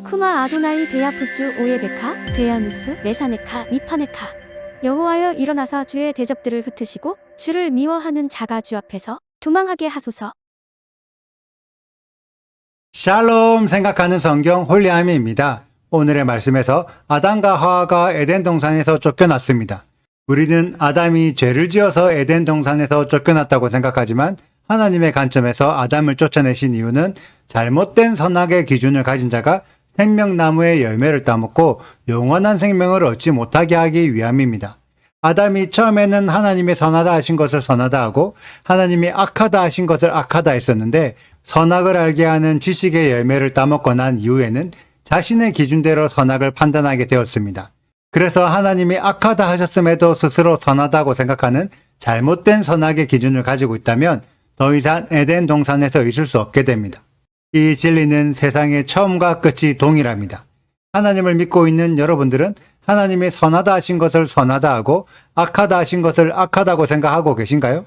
쿠마 아도나이 베야푸츠 오예베카 베야누스 메사네카 미파네카. 여호와여 일어나사 주의 대적들을 흩으시고 주를 미워하는 자가 주 앞에서 도망하게 하소서. 샬롬 생각하는 성경 홀리아미입니다. 오늘의 말씀에서 아담과 하와가 에덴 동산에서 쫓겨났습니다. 우리는 아담이 죄를 지어서 에덴 동산에서 쫓겨났다고 생각하지만 하나님의 관점에서 아담을 쫓아내신 이유는 잘못된 선악의 기준을 가진 자가 생명나무의 열매를 따먹고 영원한 생명을 얻지 못하게 하기 위함입니다. 아담이 처음에는 하나님이 선하다 하신 것을 선하다 하고 하나님이 악하다 하신 것을 악하다 했었는데 선악을 알게 하는 지식의 열매를 따먹고 난 이후에는 자신의 기준대로 선악을 판단하게 되었습니다. 그래서 하나님이 악하다 하셨음에도 스스로 선하다고 생각하는 잘못된 선악의 기준을 가지고 있다면 더 이상 에덴 동산에서 있을 수 없게 됩니다. 이 진리는 세상의 처음과 끝이 동일합니다. 하나님을 믿고 있는 여러분들은 하나님이 선하다 하신 것을 선하다 하고 악하다 하신 것을 악하다고 생각하고 계신가요?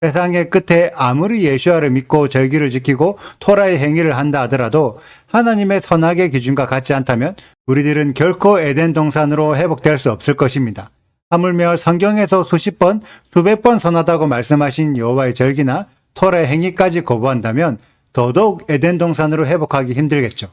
세상의 끝에 아무리 예수와를 믿고 절기를 지키고 토라의 행위를 한다 하더라도 하나님의 선악의 기준과 같지 않다면 우리들은 결코 에덴 동산으로 회복될 수 없을 것입니다. 하물며 성경에서 수십 번, 수백 번 선하다고 말씀하신 여호와의 절기나 토라의 행위까지 거부한다면 더더욱 에덴 동산으로 회복하기 힘들겠죠.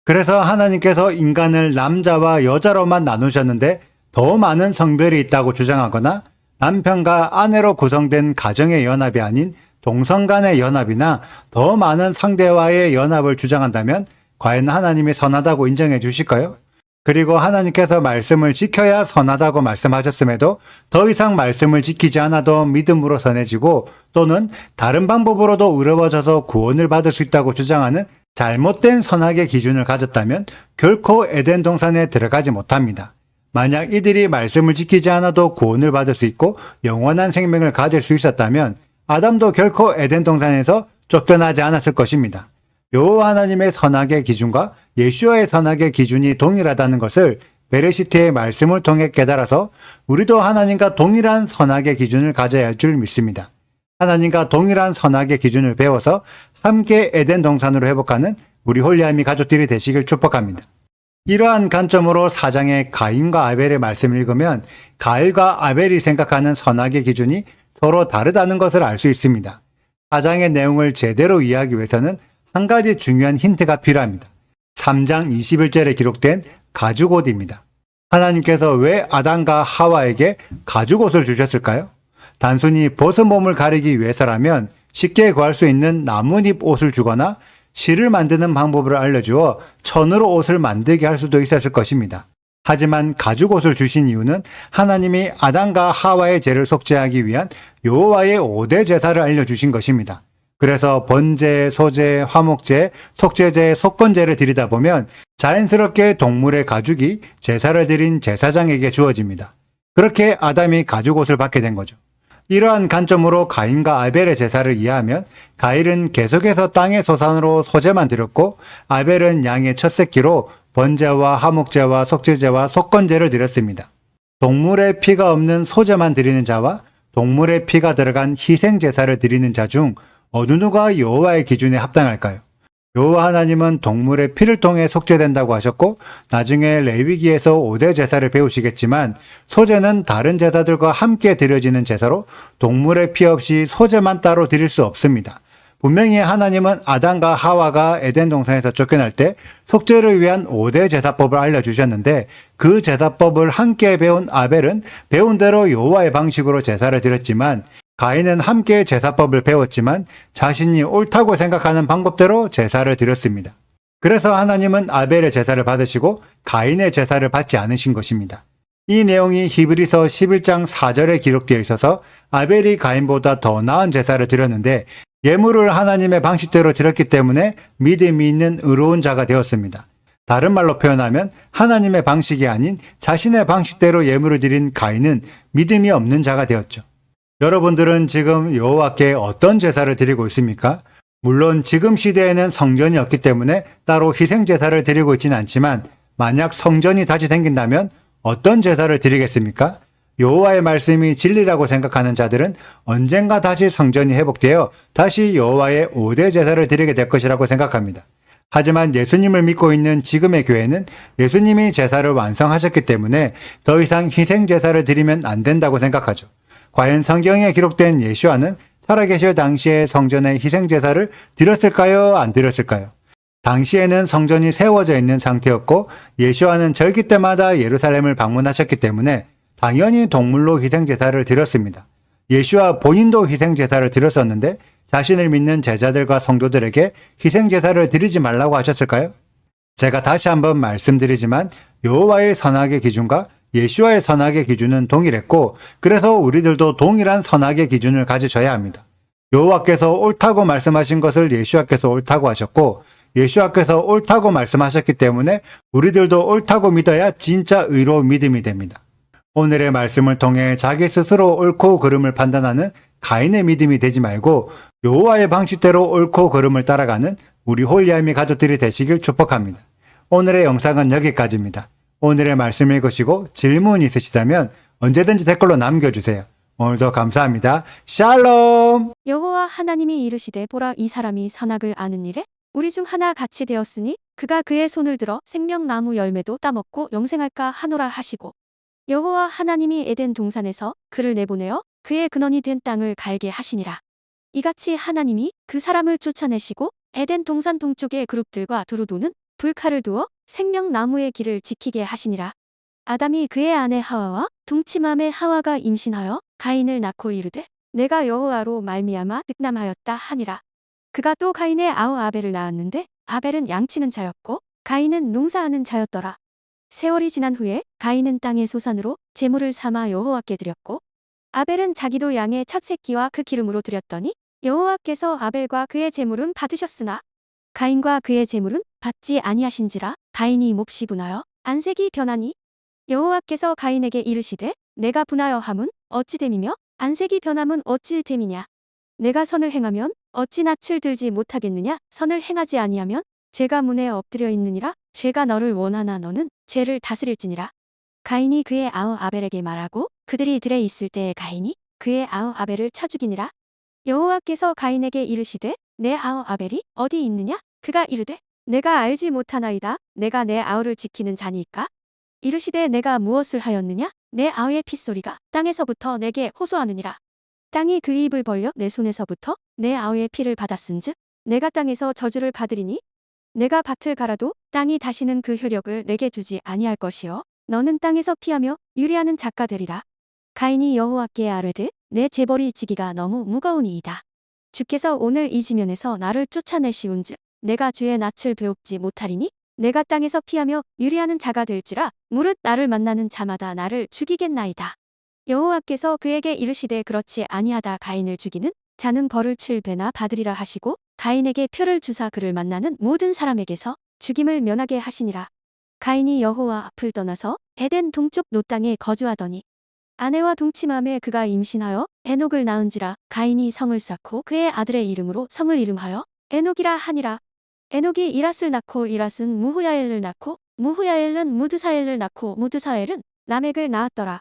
그래서 하나님께서 인간을 남자와 여자로만 나누셨는데 더 많은 성별이 있다고 주장하거나 남편과 아내로 구성된 가정의 연합이 아닌 동성 간의 연합이나 더 많은 상대와의 연합을 주장한다면 과연 하나님이 선하다고 인정해 주실까요? 그리고 하나님께서 말씀을 지켜야 선하다고 말씀하셨음에도 더 이상 말씀을 지키지 않아도 믿음으로 선해지고 또는 다른 방법으로도 의로워져서 구원을 받을 수 있다고 주장하는 잘못된 선악의 기준을 가졌다면 결코 에덴 동산에 들어가지 못합니다. 만약 이들이 말씀을 지키지 않아도 구원을 받을 수 있고 영원한 생명을 가질 수 있었다면 아담도 결코 에덴 동산에서 쫓겨나지 않았을 것입니다. 여호와 하나님의 선악의 기준과 예수와의 선악의 기준이 동일하다는 것을 베레시트의 말씀을 통해 깨달아서 우리도 하나님과 동일한 선악의 기준을 가져야 할 줄 믿습니다. 하나님과 동일한 선악의 기준을 배워서 함께 에덴 동산으로 회복하는 우리 홀리아미 가족들이 되시길 축복합니다. 이러한 관점으로 4장의 가인과 아벨의 말씀을 읽으면 가인과 아벨이 생각하는 선악의 기준이 서로 다르다는 것을 알 수 있습니다. 4장의 내용을 제대로 이해하기 위해서는 한 가지 중요한 힌트가 필요합니다. 3장 21절에 기록된 가죽옷입니다. 하나님께서 왜 아담과 하와에게 가죽옷을 주셨을까요? 단순히 벗은 몸을 가리기 위해서라면 쉽게 구할 수 있는 나뭇잎 옷을 주거나 실을 만드는 방법을 알려주어 천으로 옷을 만들게 할 수도 있었을 것입니다. 하지만 가죽옷을 주신 이유는 하나님이 아담과 하와의 죄를 속죄하기 위한 여호와의 5대 제사를 알려주신 것입니다. 그래서 번제, 소제, 화목제, 속죄제, 속건제를 드리다 보면 자연스럽게 동물의 가죽이 제사를 드린 제사장에게 주어집니다. 그렇게 아담이 가죽옷을 받게 된 거죠. 이러한 관점으로 가인과 아벨의 제사를 이해하면 가인은 계속해서 땅의 소산으로 소제만 드렸고 아벨은 양의 첫 새끼로 번제와 화목제와 속죄제와 속건제를 드렸습니다. 동물의 피가 없는 소제만 드리는 자와 동물의 피가 들어간 희생 제사를 드리는 자 중 어느 누가 여호와의 기준에 합당할까요? 여호와 하나님은 동물의 피를 통해 속죄된다고 하셨고 나중에 레위기에서 5대 제사를 배우시겠지만 소제는 다른 제사들과 함께 드려지는 제사로 동물의 피 없이 소제만 따로 드릴 수 없습니다. 분명히 하나님은 아담과 하와가 에덴 동산에서 쫓겨날 때 속죄를 위한 5대 제사법을 알려주셨는데 그 제사법을 함께 배운 아벨은 배운 대로 여호와의 방식으로 제사를 드렸지만 가인은 함께 제사법을 배웠지만 자신이 옳다고 생각하는 방법대로 제사를 드렸습니다. 그래서 하나님은 아벨의 제사를 받으시고 가인의 제사를 받지 않으신 것입니다. 이 내용이 히브리서 11장 4절에 기록되어 있어서 아벨이 가인보다 더 나은 제사를 드렸는데 예물을 하나님의 방식대로 드렸기 때문에 믿음이 있는 의로운 자가 되었습니다. 다른 말로 표현하면 하나님의 방식이 아닌 자신의 방식대로 예물을 드린 가인은 믿음이 없는 자가 되었죠. 여러분들은 지금 여호와께 어떤 제사를 드리고 있습니까? 물론 지금 시대에는 성전이 없기 때문에 따로 희생 제사를 드리고 있지는 않지만 만약 성전이 다시 생긴다면 어떤 제사를 드리겠습니까? 여호와의 말씀이 진리라고 생각하는 자들은 언젠가 다시 성전이 회복되어 다시 여호와의 5대 제사를 드리게 될 것이라고 생각합니다. 하지만 예수님을 믿고 있는 지금의 교회는 예수님이 제사를 완성하셨기 때문에 더 이상 희생 제사를 드리면 안 된다고 생각하죠. 과연 성경에 기록된 예수와는 살아계실 당시에 성전에 희생 제사를 드렸을까요? 안 드렸을까요? 당시에는 성전이 세워져 있는 상태였고 예수와는 절기 때마다 예루살렘을 방문하셨기 때문에 당연히 동물로 희생 제사를 드렸습니다. 예수와 본인도 희생 제사를 드렸었는데 자신을 믿는 제자들과 성도들에게 희생 제사를 드리지 말라고 하셨을까요? 제가 다시 한번 말씀드리지만 여호와의 선악의 기준과 예수와의 선악의 기준은 동일했고 그래서 우리들도 동일한 선악의 기준을 가지셔야 합니다. 여호와께서 옳다고 말씀하신 것을 예수와께서 옳다고 하셨고 예수와께서 옳다고 말씀하셨기 때문에 우리들도 옳다고 믿어야 진짜 의로 믿음이 됩니다. 오늘의 말씀을 통해 자기 스스로 옳고 그름을 판단하는 가인의 믿음이 되지 말고 여호와의 방식대로 옳고 그름을 따라가는 우리 홀리아미 가족들이 되시길 축복합니다. 오늘의 영상은 여기까지입니다. 오늘의 말씀 읽으시고 질문 있으시다면 언제든지 댓글로 남겨주세요. 오늘도 감사합니다. 샬롬! 여호와 하나님이 이르시되 보라 이 사람이 선악을 아는 일에 우리 중 하나 같이 되었으니 그가 그의 손을 들어 생명나무 열매도 따먹고 영생할까 하노라 하시고 여호와 하나님이 에덴 동산에서 그를 내보내어 그의 근원이 된 땅을 갈게 하시니라. 이같이 하나님이 그 사람을 쫓아내시고 에덴 동산 동쪽의 그룹들과 두루 도는 불칼을 두어 생명나무의 길을 지키게 하시니라. 아담이 그의 아내 하와와 동침함에 하와가 임신하여 가인을 낳고 이르되 내가 여호와로 말미암아 득남하였다 하니라. 그가 또 가인의 아우 아벨을 낳았는데 아벨은 양치는 자였고 가인은 농사하는 자였더라. 세월이 지난 후에 가인은 땅의 소산으로 제물을 삼아 여호와께 드렸고 아벨은 자기도 양의 첫 새끼와 그 기름으로 드렸더니 여호와께서 아벨과 그의 제물은 받으셨으나 가인과 그의 제물은 받지 아니하신지라. 가인이 몹시 분하여 안색이 변하니 여호와께서 가인에게 이르시되 내가 분하여 함은 어찌 됨이며 안색이 변함은 어찌 됨이냐. 내가 선을 행하면 어찌 낯을 들지 못하겠느냐. 선을 행하지 아니하면 죄가 문에 엎드려 있느니라. 죄가 너를 원하나 너는 죄를 다스릴지니라. 가인이 그의 아우 아벨에게 말하고 그들이 들에 있을 때에 가인이 그의 아우 아벨을 쳐 죽이니라. 여호와께서 가인에게 이르시되 내 아우 아벨이 어디 있느냐. 그가 이르되 내가 알지 못하나이다. 내가 내 아우를 지키는 자니이까. 이르시되 내가 무엇을 하였느냐. 내 아우의 핏소리가 땅에서부터 내게 호소하느니라. 땅이 그 입을 벌려 내 손에서부터 내 아우의 피를 받았은즉 내가 땅에서 저주를 받으리니 내가 밭을 갈아도 땅이 다시는 그 효력을 내게 주지 아니할 것이요 너는 땅에서 피하며 유리하는 자가 되리라. 가인이 여호와께 아뢰되 내 재벌이 지기가 너무 무거우니이다. 주께서 오늘 이 지면에서 나를 쫓아내시온즉 내가 주의 낯을 배웁지 못하리니 내가 땅에서 피하며 유리하는 자가 될지라. 무릇 나를 만나는 자마다 나를 죽이겠나이다. 여호와께서 그에게 이르시되 그렇지 아니하다. 가인을 죽이는 자는 벌을 7배나 받으리라 하시고 가인에게 표를 주사 그를 만나는 모든 사람에게서 죽임을 면하게 하시니라. 가인이 여호와 앞을 떠나서 에덴 동쪽 노 땅에 거주하더니 아내와 동침함에 그가 임신하여 에녹을 낳은지라. 가인이 성을 쌓고 그의 아들의 이름으로 성을 이름하여 에녹이라 하니라. 에녹이 이랏을 낳고 이랏은 무후야엘을 낳고 무후야엘은 무드사엘을 낳고 무드사엘은 라멕을 낳았더라.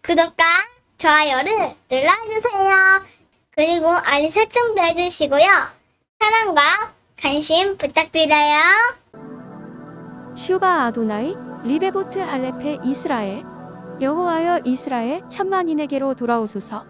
구독과 좋아요를 눌러주세요. 그리고 알림 설정도 해주시고요. 사랑과 관심 부탁드려요. 슈바 아도나이 리베보트 알레페 이스라엘 여호와여 이스라엘 천만인에게로 돌아오소서.